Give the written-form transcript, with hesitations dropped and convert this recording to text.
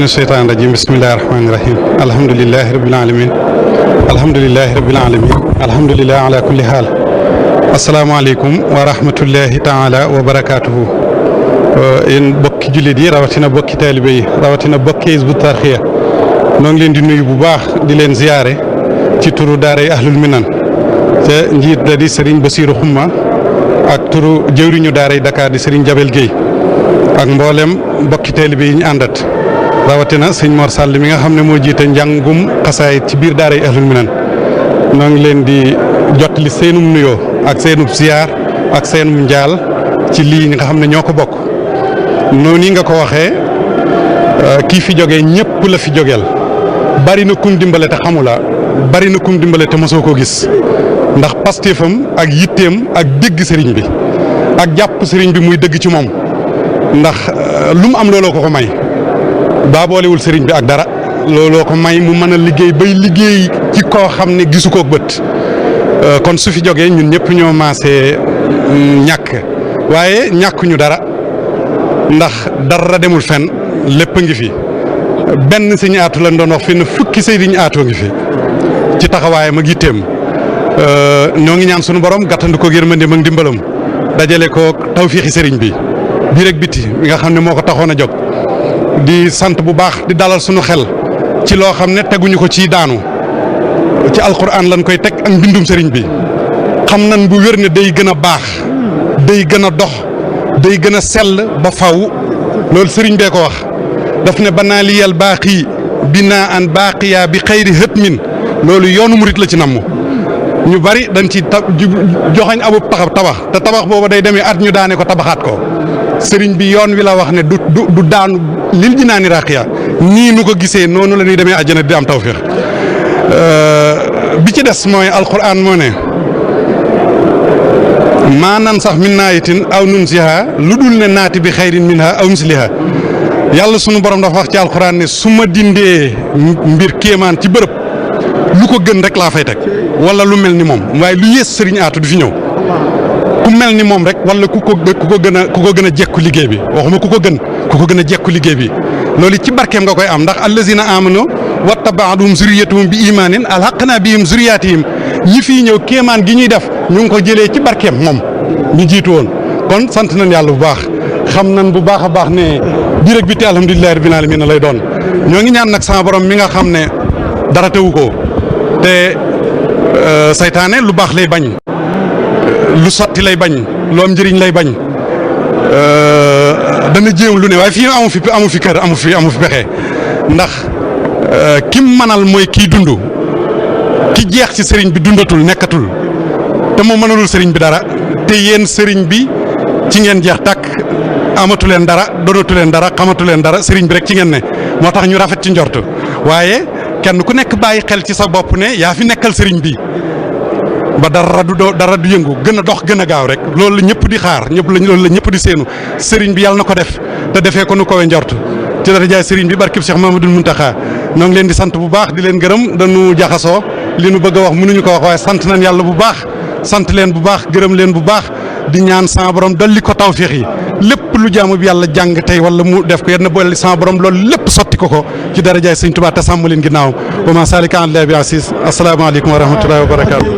من الشيطان الرجيم بسم الله الرحمن الرحيم الحمد لله رب العالمين الحمد لله رب العالمين الحمد لله على كل حال السلام عليكم ورحمة الله تعالى وبركاته yéen bokki jullit yi rawatina bokki taalibe yi rawatina bokki Hizbut Tarqiyyah noo ngi leen di nuyu bu baax di leen ziyaare ci turu daaray Ahlul Minan te njiit da di Serigne Bassirou Xumma ak turu jëwriñu daaray Dakar di Serigne Jabel Guèye ak mboolem bokki taalibe yi ñu àndat rawatina sëñ Mor Sall mi nga xam ne moo jiite njàngum xasaayit ci biir daaray Ahlul Minan noo ngi leen di jot li seenum nuyoo ak seenum ziyaar ak seenum njaal ci lii nga xam ne ñoo ko bokk noonu nga ko waxee kii fi jógee ñëpp la fi jógeel bari na kum dimbale te xamula bari na kum dimbale te mosoo koo gis ndax pastéefam ak yitteem ak dégg sëriñ bi ak jàpp sëriñ bi muy dëgg ci moom ndax lu mu am looloo ko ko may baa boolewul sëriñ bi ak dara looloo ko may mu mën a liggéey bay liggéey ci koo xam ne gisu kook bët kon su fi jógee ñun ñëpp ñoo maasee ñàkk waaye ñàkkuñu dara ndax dara demul fenn lépp a ngi fi benn sëñ aatu lañ doon wax fi ne fukki sëriñ aatoo ngi fi ci taxawaayam ak yitteem ñoo ngi ñaan sunu borom gàttandu ko yërmandeem ak ndimbalam dajale ko tawfiixi sëriñ bi biir ak biti mi nga xam ne moo ko taxoon a jóg di sant bu baax di dalal sunu xel ci loo xam ne teguñu ko ci daanu ci alquran lañ koy teg ak mbindum sëriñ bi xam nañ bu wér ne day gën a baax day gën a dox day gën a sell ba faw loolu sëriñ bee ko wax daf ne banaa liyal baaqi binaa an baaqiya bi xayri hët min loolu yoonu murit la ci namm ñu bari dañ ci joxañ abub tabax te tabax booba day demee at ñu daane ko tabaxaat ko sëriñ bi yoon wi la wax ne du daanu lil ji naa ni raqiya nii nu ko gisee noonu la ñuy demee àjjana di am tawfiix bi ci des mooy alquran moo ne maanan sax min naayatin aw nunsiha lu dul ne naati bi xayrin minha aw misliha yàlla sunu borom dafa wax ci alquran ne su ma dindee mbir kéemaan ci bërëb lu ko gën rek laa fay teg wala lu mel ni moom waaye lu yées sëriñ aatu du fi ñëw ku mel ni moom rek wala ku ko gën a jekku liggéey bi waxuma ku ko gën a jekku liggéey bi loolu ci barkeem nga koy am ndax allazina amanu wattaba'atuhum zurriyatuhum bi imaanin alhaqna bihim zurriyatihim ñi fii ñëw kéemaan gi ñuy def ñu ngi ko jëlee ci barkeem moom ñu jiitu woon kon sant nañ yàlla bu baax xam nañ bu baax a baax ne biir ak biti alhamdulillahi rabbil alamin lay doon ñoo ngi ñaan nag sama borom mi nga xam ne dara tewu ko te saytaane lu baax lay bañ lu sotti lay bañ lu am njëriñ lay bañ dana jéem lu ne waaye fii amu fi kër amu fi pexe ndax kim manal mooy kii dund ki jeex ci sëriñ bi dundatul nekkatul te moo mënalul sëriñ bi dara te yéen sëriñ bi ci ngeen jeex tàkk amatu leen dara doonatu leen dara xamatu leen dara sëriñ bi rek ci ngeen ne moo tax ñu rafet ci njort waaye kenn ku nekk bàyyi xel ci sa bopp ne yaa fi nekkal sëriñ bi ba dara du yëngu gën a dox gën a gaaw rek loolu la ñëpp di xaar loolu la ñëpp di séenu sëriñ bi yàlla na ko def te defee ko nu kowe njort ci dara jaay sëriñ bi barkib Cheikh Mamadou Muntaxa noo ngi leen di sant bu baax di leen gërëm dañu jaxasoo li nu bëgg a wax mënuñu ko wax waaye sant nañ yàlla bu baax sant leen bu baax gërëm leen bu baax di ñaan sama borom dolli ko tawfiix yi lépp lu jaamu bi yàlla jàng tey wala mu def ko yéen a boole sama borom loolu lépp sotti ko ci dara jaay sëñ Tuubaa te sàmm leen ginnaaw wa ma salika an la bi asis asalaamaaleykum wa rahmatullahi wa barakaatu.